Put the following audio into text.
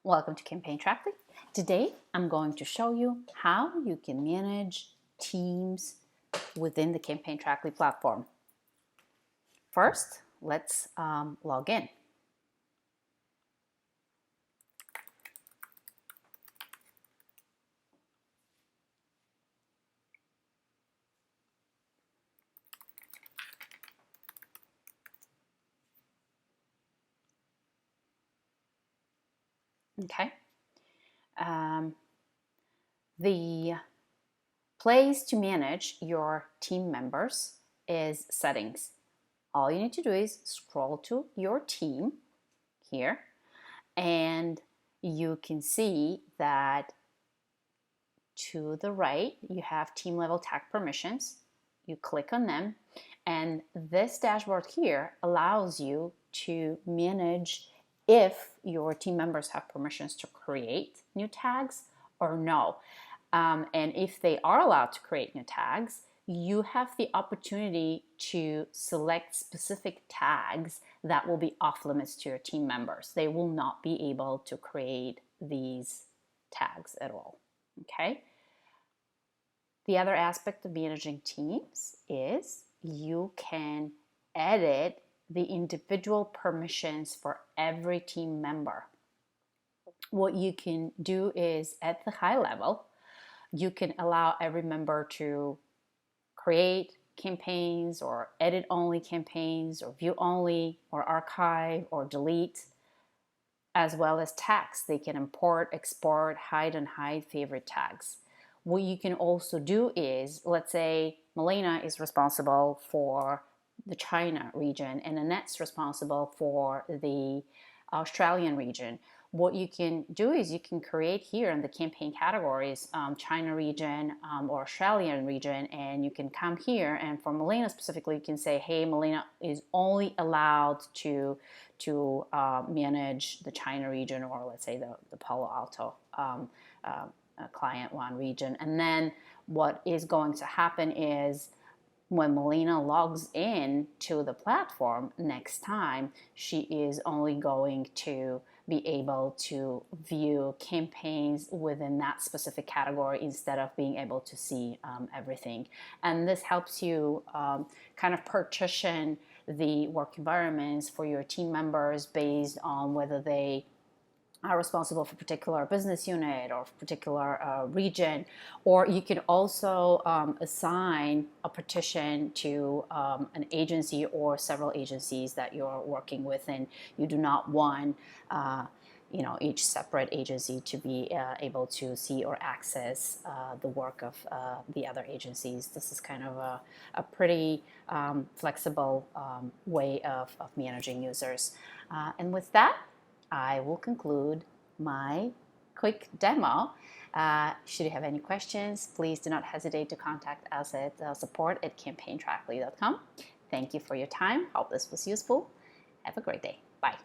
Welcome to CampaignTrackly. Today I'm going to show you how you can manage teams within the CampaignTrackly platform. First, let's log in. Okay. The place to manage your team members is settings. All you need to do is scroll to your team here, and you can see that to the right you have team level tag permissions. You click on them, and this dashboard here allows you to manage if your team members have permissions to create new tags or no. And if they are allowed to create new tags, you have the opportunity to select specific tags that will be off limits to your team members. They will not be able to create these tags at all. Okay. The other aspect of managing teams is you can edit the individual permissions for every team member. What you can do is, at the high level, you can allow every member to create campaigns or edit only campaigns or view only or archive or delete, as well as tags. They can import, export, hide, and hide favorite tags. What you can also do is, let's say Milena is responsible for the China region and Annette's responsible for the Australian region. What you can do is you can create here in the campaign categories China region or Australian region, and you can come here, and for Milena specifically you can say, hey, Milena is only allowed to manage the China region, or let's say the Palo Alto client one region. And then what is going to happen is when Milena logs in to the platform next time, she is only going to be able to view campaigns within that specific category instead of being able to see everything. And this helps you kind of partition the work environments for your team members based on whether they are responsible for a particular business unit or particular region, or you can also assign a partition to an agency or several agencies that you're working with, and you do not want each separate agency to be able to see or access the work of the other agencies. This is kind of a pretty flexible way of managing users. And with that, I will conclude my quick demo. Should you have any questions, please do not hesitate to contact us at support@campaigntrackly.com. Thank you for your time. Hope this was useful. Have a great day. Bye.